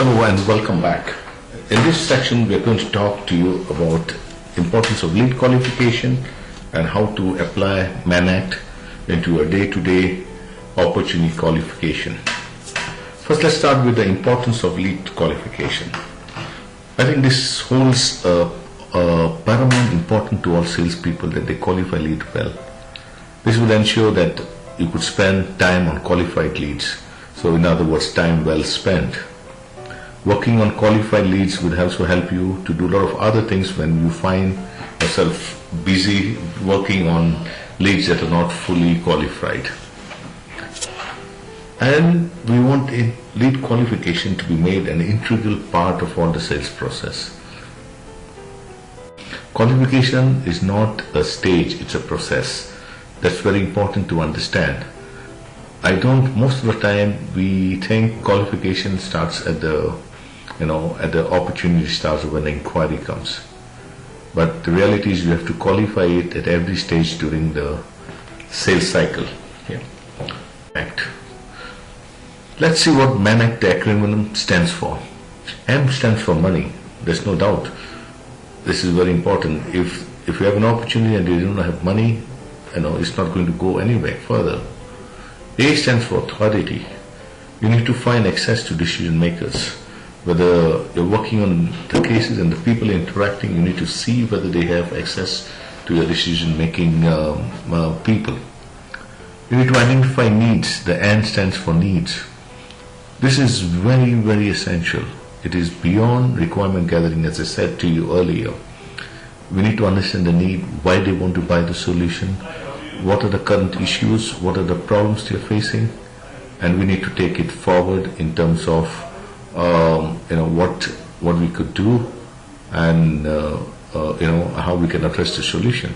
Hello and welcome back. In this section we are going to talk to you about importance of lead qualification and how to apply Manact into a day-to-day opportunity qualification. First, let's start with the importance of lead qualification. I think this holds paramount importance to all salespeople that they qualify lead well. This will ensure that you could spend time on qualified leads. So in other words, time well spent. Working on qualified leads would also help you to do a lot of other things when you find yourself busy working on leads that are not fully qualified. And we want lead qualification to be made an integral part of all the sales process. Qualification is not a stage, it's a process. That's very important to understand. Most of the time we think qualification starts at the opportunity starts when the inquiry comes. But the reality is you have to qualify it at every stage during the sales cycle. Yeah. Let's see what Manact, the acronym, stands for. M stands for money. There's no doubt. This is very important. If you have an opportunity and you don't have money, it's not going to go anywhere further. A stands for authority. You need to find access to decision makers. Whether you're working on the cases and the people interacting, you need to see whether they have access to your decision-making people. You need to identify needs. The N stands for needs. This is very, very essential. It is beyond requirement gathering, as I said to you earlier. We need to understand the need, why they want to buy the solution, what are the current issues, what are the problems they're facing, and we need to take it forward in terms of what we could do and how we can address the solution.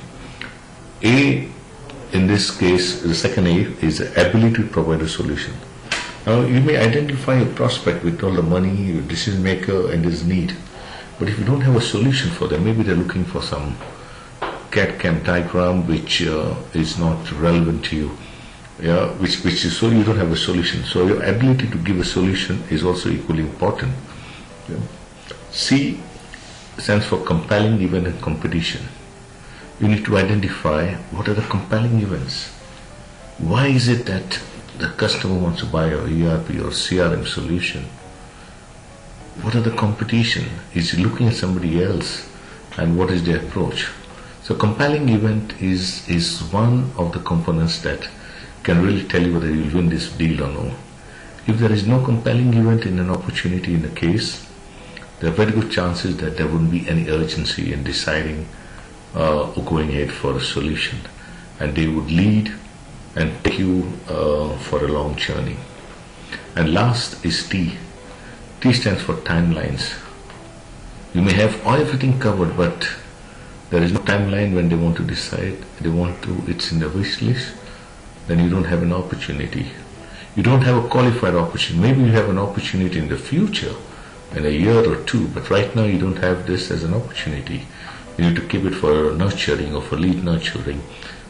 A, in this case, the second A is the ability to provide a solution. Now, you may identify a prospect with all the money, your decision maker, and his need. But if you don't have a solution for them, maybe they're looking for some CAD/CAM diagram which is not relevant to you. Which is so you don't have a solution. So your ability to give a solution is also equally important. C stands for compelling event and competition. You need to identify what are the compelling events. Why is it that the customer wants to buy your ERP or CRM solution? What are the competition? Is he looking at somebody else? And what is their approach? So compelling event is one of the components that can really tell you whether you'll win this deal or no. If there is no compelling event in an opportunity in a case, there are very good chances that there wouldn't be any urgency in deciding or going ahead for a solution. And they would lead and take you for a long journey. And last is T. T stands for timelines. You may have everything covered, but there is no timeline when they want to decide. It's in the wish list. Then you don't have an opportunity. You don't have a qualified opportunity. Maybe you have an opportunity in the future, in a year or two, but right now you don't have this as an opportunity. You need to keep it for nurturing or for lead nurturing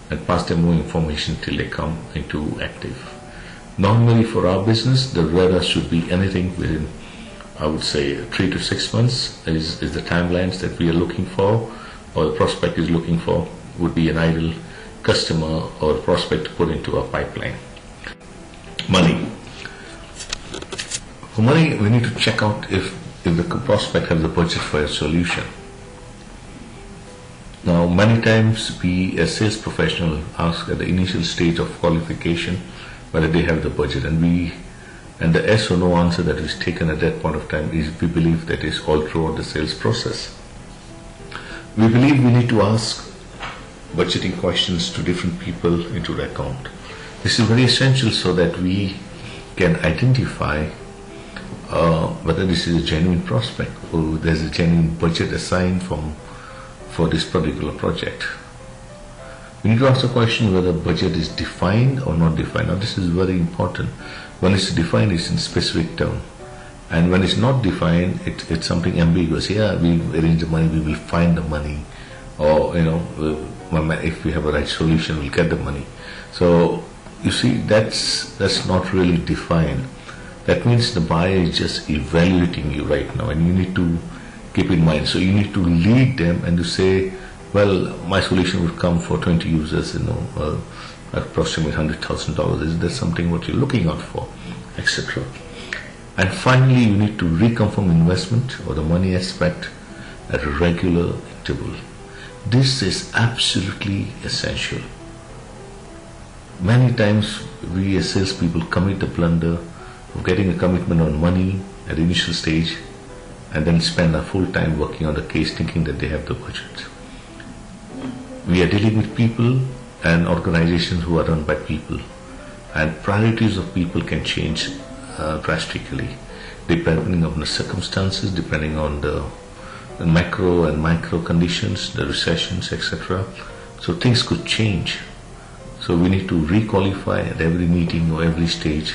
and pass them more information till they come into active. Normally for our business, the radar should be anything within, I would say, 3 to 6 months is the timelines that we are looking for, or the prospect is looking for, would be an ideal customer or prospect to put into our pipeline. Money. For money, we need to check out if the prospect has the budget for a solution. Now, many times we as sales professionals ask at the initial stage of qualification whether they have the budget, and the yes or no answer that is taken at that point of time is we believe that is all throughout the sales process. We believe we need to ask budgeting questions to different people into the account. This is very essential so that we can identify whether this is a genuine prospect or there's a genuine budget assigned for this particular project. We need to ask the question whether budget is defined or not defined. Now this is very important. When it's defined, it's in specific term. And when it's not defined, it's something ambiguous. Yeah, we arrange the money, we will find the money. Or, if we have a right solution, we'll get the money. So, you see, that's not really defined. That means the buyer is just evaluating you right now, and you need to keep in mind. So you need to lead them and to say, well, my solution would come for 20 users, approximately $100,000. Is that something what you're looking out for, etc. And finally, you need to reconfirm investment or the money aspect at a regular interval. This is absolutely essential. Many times we as salespeople commit the blunder of getting a commitment on money at the initial stage and then spend our full time working on the case thinking that they have the budget. We are dealing with people and organizations who are run by people, and priorities of people can change drastically depending on the circumstances, depending on the macro and micro conditions, the recessions, etc. So things could change. So we need to requalify at every meeting or every stage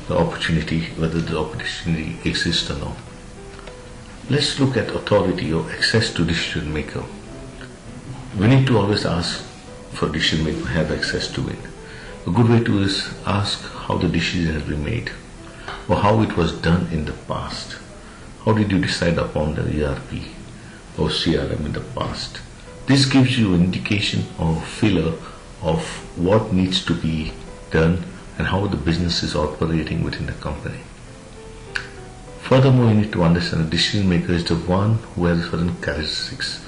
the opportunity, whether the opportunity exists or not. Let's look at authority or access to decision maker. We need to always ask for decision maker to have access to it. A good way to is ask how the decision has been made or how it was done in the past. How did you decide upon the ERP or CRM in the past? This gives you an indication or filler of what needs to be done and how the business is operating within the company. Furthermore, you need to understand the decision maker is the one who has certain characteristics.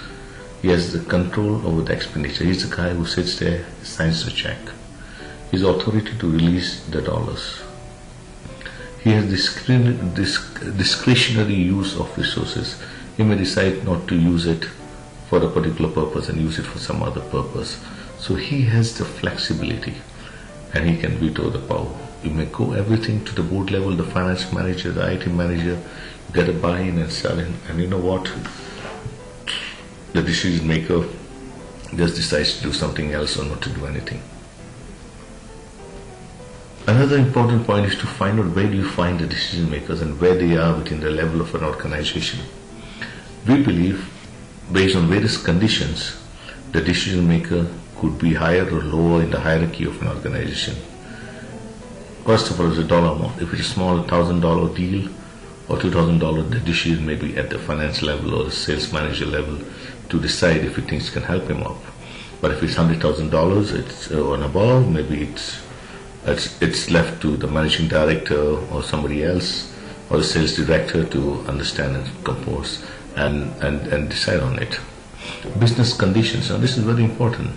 He has the control over the expenditure. He's the guy who sits there, signs the check. His authority to release the dollars. He has discretionary use of resources. He may decide not to use it for a particular purpose and use it for some other purpose. So he has the flexibility and he can veto the power. You may go everything to the board level, the finance manager, the IT manager, get a buy-in and sell in, and you know what? The decision maker just decides to do something else or not to do anything. Another important point is to find out where do you find the decision makers and where they are within the level of an organization. We believe, based on various conditions, the decision maker could be higher or lower in the hierarchy of an organization. First of all, is the dollar amount. If it's a small $1,000 deal or $2,000, the decision may be at the finance level or the sales manager level to decide if he thinks can help him up. But if it's $100,000, it's on above, maybe it's left to the managing director or somebody else or the sales director to understand and compose and decide on it. Business conditions. Now this is very important,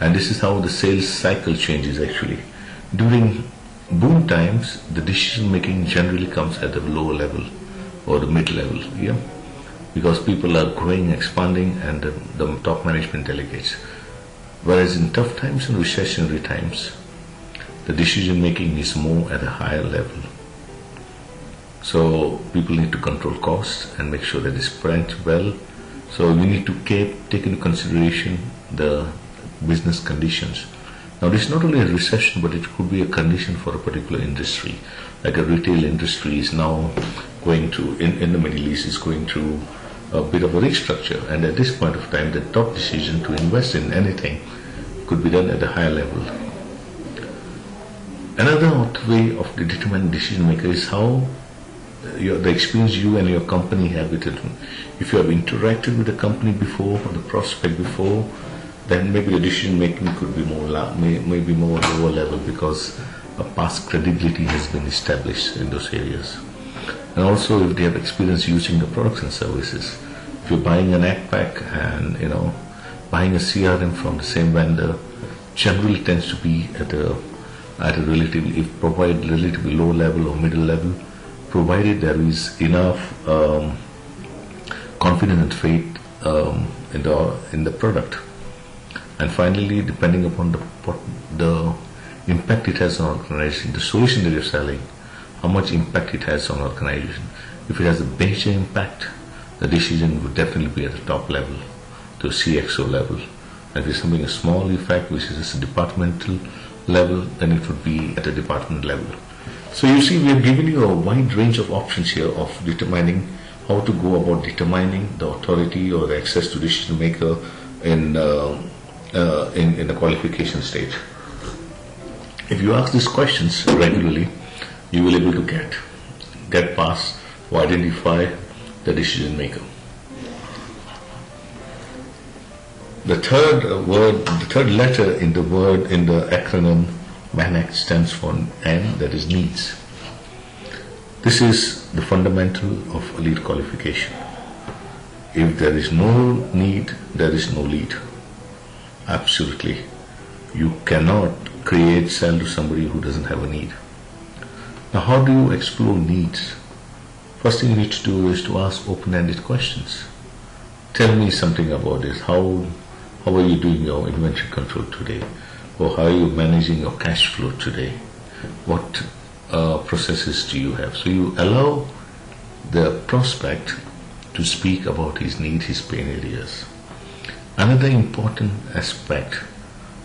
and this is how the sales cycle changes actually. During boom times, the decision making generally comes at the lower level or the mid level, because people are growing, expanding, and the top management delegates. Whereas in tough times and recessionary times, the decision making is more at a higher level. So people need to control costs and make sure that it's spent well. So we need to take into consideration the business conditions. Now this is not only a recession, but it could be a condition for a particular industry. Like a retail industry is now going through, in the Middle East, is going through a bit of a restructure. And at this point of time, the top decision to invest in anything could be done at a higher level. Another way of determining decision maker is how the experience you and your company have with it. If you have interacted with the company before or the prospect before, then maybe your decision making could be maybe more lower level because a past credibility has been established in those areas. And also if they have experience using the products and services. If you're buying an act pack and buying a CRM from the same vendor, generally tends to be at a relatively low level or middle level, provided there is enough confidence and faith in the product. And finally, depending upon the impact it has on organization, the solution that you're selling, how much impact it has on organization. If it has a major impact, the decision would definitely be at the top level, to CXO level. And if it's something a small effect, which is just a departmental level, then it would be at a department level. So you see, we have given you a wide range of options here of determining how to go about determining the authority or the access to decision maker in the qualification stage. If you ask these questions regularly, you will be able to get past or identify the decision maker. The third letter in the acronym Manact stands for N, that is needs. This is the fundamental of a lead qualification. If there is no need, there is no lead. Absolutely. You cannot sell to somebody who doesn't have a need. Now, how do you explore needs? First thing you need to do is to ask open-ended questions. Tell me something about this. How are you doing your inventory control today? Or how are you managing your cash flow today? What processes do you have? So you allow the prospect to speak about his need, his pain areas. Another important aspect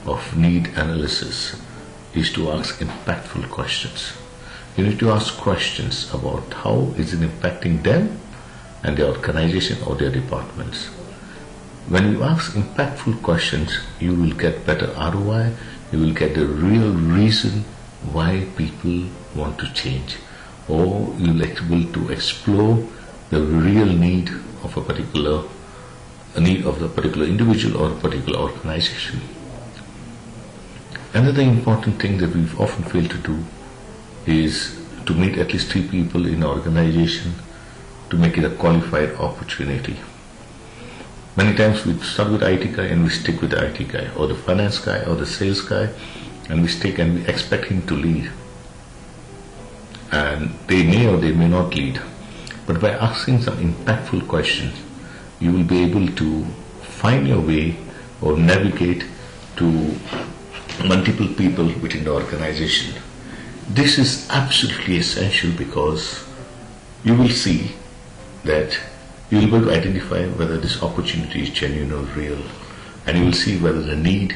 of need analysis is to ask impactful questions. You need to ask questions about how is it impacting them and their organization or their departments. When you ask impactful questions, you will get better ROI, you will get the real reason why people want to change, or you'll be able to explore the real need of a particular individual or a particular organization. Another important thing that we've often failed to do is to meet at least 3 people in an organization to make it a qualified opportunity. Many times we start with the IT guy and we stick with the IT guy, or the finance guy or the sales guy, and we expect him to lead. And they may or they may not lead. But by asking some impactful questions, you will be able to find your way or navigate to multiple people within the organization. This is absolutely essential because you will see that you will be able to identify whether this opportunity is genuine or real, and you will see whether the need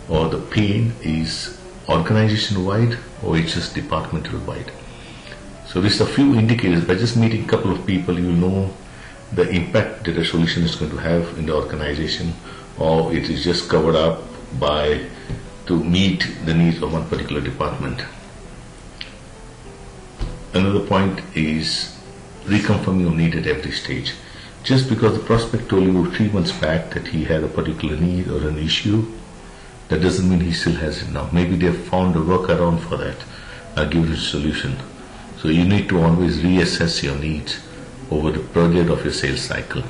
or the pain is organization-wide or it's just departmental-wide. So these are few indicators. By just meeting a couple of people, you will know the impact that a solution is going to have in the organization, or it is just covered up to meet the needs of one particular department. Another point is reconfirming your need at every stage. Just because the prospect told you 3 months back that he had a particular need or an issue, that doesn't mean he still has it now. Maybe they have found a workaround for that, given a solution. So you need to always reassess your needs over the period of your sales cycle.